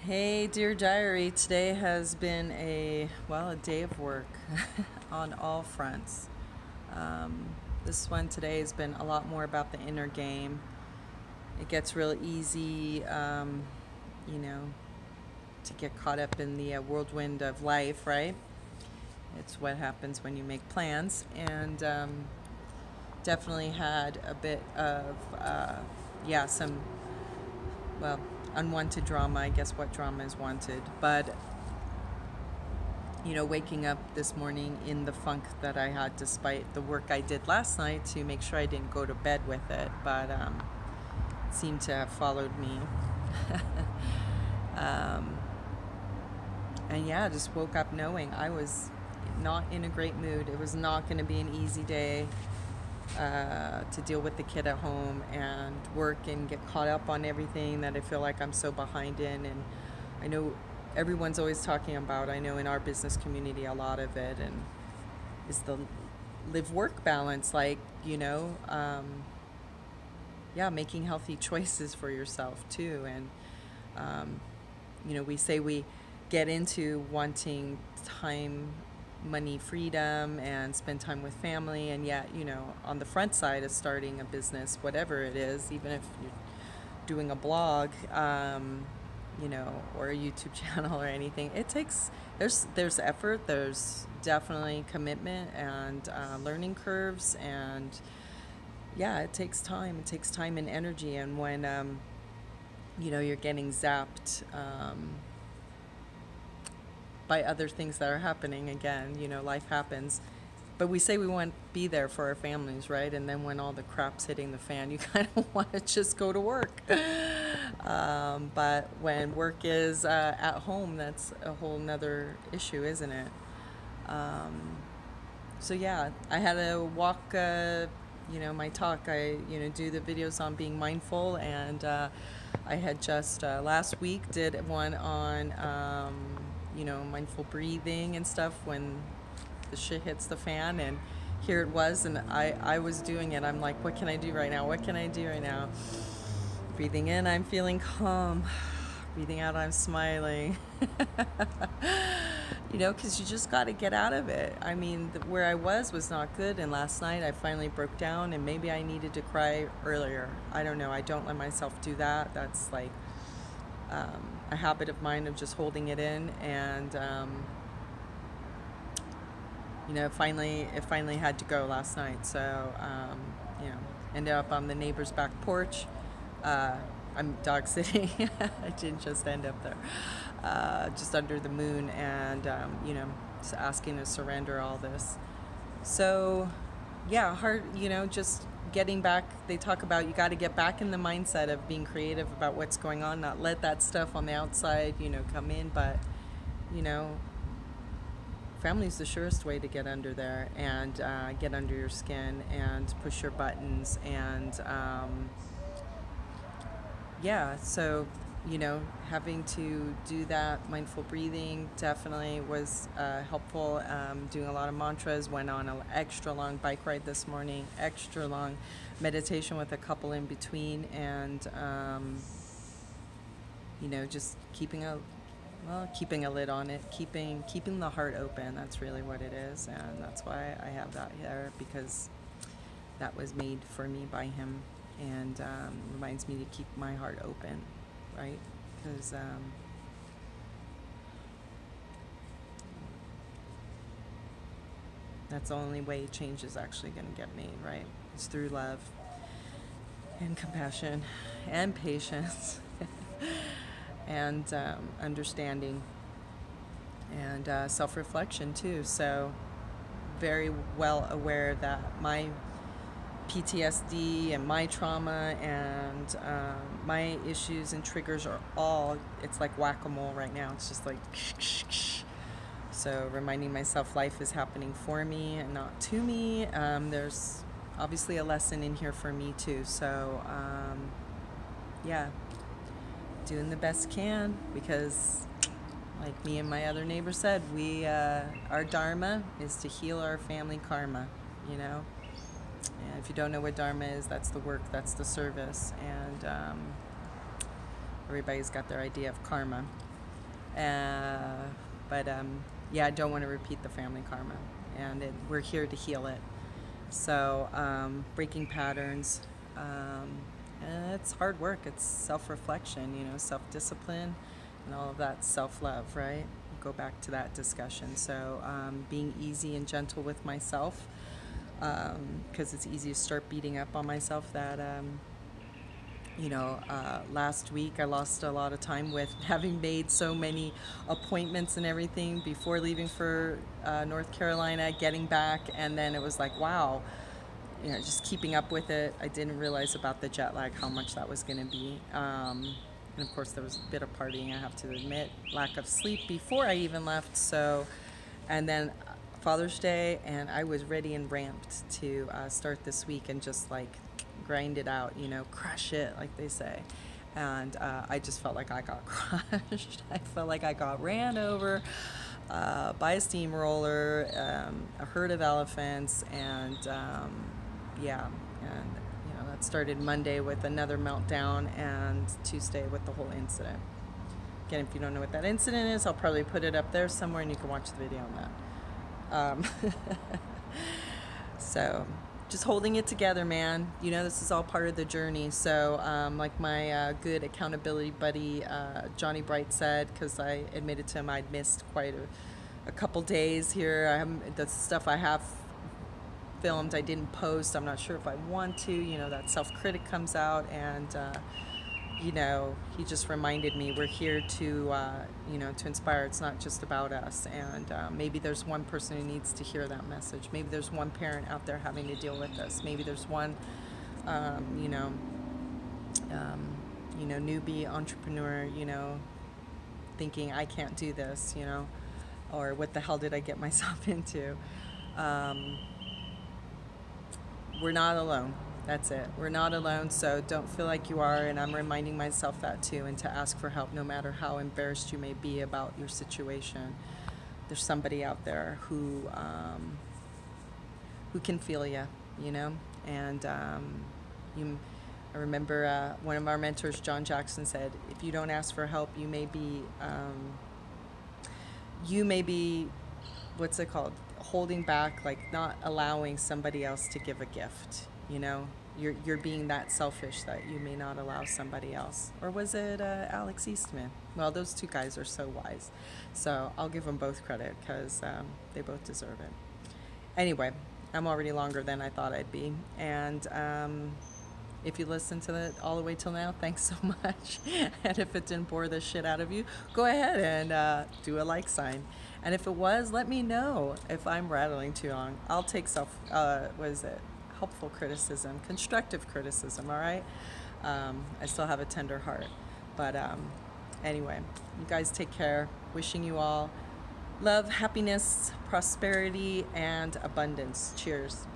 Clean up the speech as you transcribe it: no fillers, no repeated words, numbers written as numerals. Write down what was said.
Hey, dear diary. Today has been a day of work on all fronts. This one today has been a lot more about the inner game. It gets real easy, you know, to get caught up in the whirlwind of life, right? It's what happens when you make plans. And definitely had a bit of, some, well, unwanted drama. I guess what drama is wanted. But waking up this morning in the funk that I had despite the work I did last night to make sure I didn't go to bed with it, but it seemed to have followed me. um, and yeah, just woke up knowing I was not in a great mood. It was not going to be an easy day to deal with the kid at home and work and get caught up on everything that I feel like I'm so behind in. And I know everyone's always talking about, I know in our business community, a lot of it, and is the live work balance, like, making healthy choices for yourself too. And, we say we get into wanting time, money, freedom, and spend time with family. And yet, on the front side of starting a business, whatever it is, even if you're doing a blog, or a YouTube channel or anything, it takes, there's effort, there's definitely commitment and learning curves. And yeah, it takes time. It takes time and energy. And when, you're getting zapped by other things that are happening. Again, life happens. But we say we want to be there for our families, right? And then when all the crap's hitting the fan, you kind of want to just go to work. But when work is at home, that's a whole nother issue, isn't it? So yeah, I had to walk, my talk. I, do the videos on being mindful, and I had just last week did one on, mindful breathing and stuff when the shit hits the fan. And here it was, and I was doing it. I'm like, what can I do right now? What can I do right now? Breathing in, I'm feeling calm. Breathing out, I'm smiling. Because you just got to get out of it. I mean, where I was not good. And last night I finally broke down, and maybe I needed to cry earlier. I don't know. I don't let myself do that. That's like a habit of mine of just holding it in. And, it finally had to go last night. So, ended up on the neighbor's back porch. I'm dog sitting. I didn't just end up there, just under the moon, and just asking to surrender all this. So, yeah, hard. Just getting back. They talk about you got to get back in the mindset of being creative about what's going on, not let that stuff on the outside, come in. But, family's the surest way to get under there and get under your skin and push your buttons. And so, having to do that mindful breathing definitely was helpful. Doing a lot of mantras, went on an extra long bike ride this morning, extra long meditation with a couple in between, and, just keeping a lid on it, keeping the heart open. That's really what it is, and that's why I have that here, because that was made for me by him, and reminds me to keep my heart open, right? Because that's the only way change is actually going to get made, right? It's through love and compassion and patience and understanding and self-reflection too. So very well aware that my PTSD and my trauma and my issues and triggers are all, it's like whack-a-mole right now. It's just like so reminding myself life is happening for me and not to me. There's obviously a lesson in here for me too. So doing the best can, because like me and my other neighbor said, we our dharma is to heal our family karma, And if you don't know what dharma is, that's the work, that's the service. And everybody's got their idea of karma. Uh, but yeah, I don't want to repeat the family karma, and we're here to heal it. So breaking patterns, and it's hard work. It's self-reflection, self-discipline, and all of that self-love, right? Go back to that discussion. So being easy and gentle with myself, because it's easy to start beating up on myself. Last week I lost a lot of time with having made so many appointments and everything before leaving for North Carolina, getting back, and then it was like, wow, just keeping up with it. I didn't realize about the jet lag, how much that was going to be. And of course, there was a bit of partying, I have to admit, lack of sleep before I even left. So, and then Father's Day, and I was ready and ramped to start this week and just like grind it out, crush it, like they say. And I just felt like I got crushed. I felt like I got ran over by a steamroller, a herd of elephants, and yeah, and that started Monday with another meltdown, and Tuesday with the whole incident. Again, if you don't know what that incident is, I'll probably put it up there somewhere, and you can watch the video on that. So, just holding it together, man. This is all part of the journey. So, like my good accountability buddy, Johnny Bright said, because I admitted to him I'd missed quite a couple days here. The stuff I have filmed, I didn't post. I'm not sure if I want to. That self-critic comes out, and he just reminded me we're here to to inspire. It's not just about us, and maybe there's one person who needs to hear that message. Maybe there's one parent out there having to deal with this. Maybe there's one newbie entrepreneur, thinking I can't do this, or what the hell did I get myself into. We're not alone. That's it. We're not alone, so don't feel like you are, and I'm reminding myself that too, and to ask for help no matter how embarrassed you may be about your situation. There's somebody out there who can feel you, and I remember one of our mentors, John Jackson, said, if you don't ask for help, you may be what's it called? Holding back, like not allowing somebody else to give a gift. You're being that selfish that you may not allow somebody else. Or was it Alex Eastman? Well, those two guys are so wise. So I'll give them both credit because they both deserve it. Anyway, I'm already longer than I thought I'd be. And if you listened to it all the way till now, thanks so much. And if it didn't bore the shit out of you, go ahead and do a like sign. And if it was, let me know if I'm rattling too long. I'll take helpful criticism, constructive criticism, all right? I still have a tender heart. But anyway, you guys take care. Wishing you all love, happiness, prosperity, and abundance. Cheers.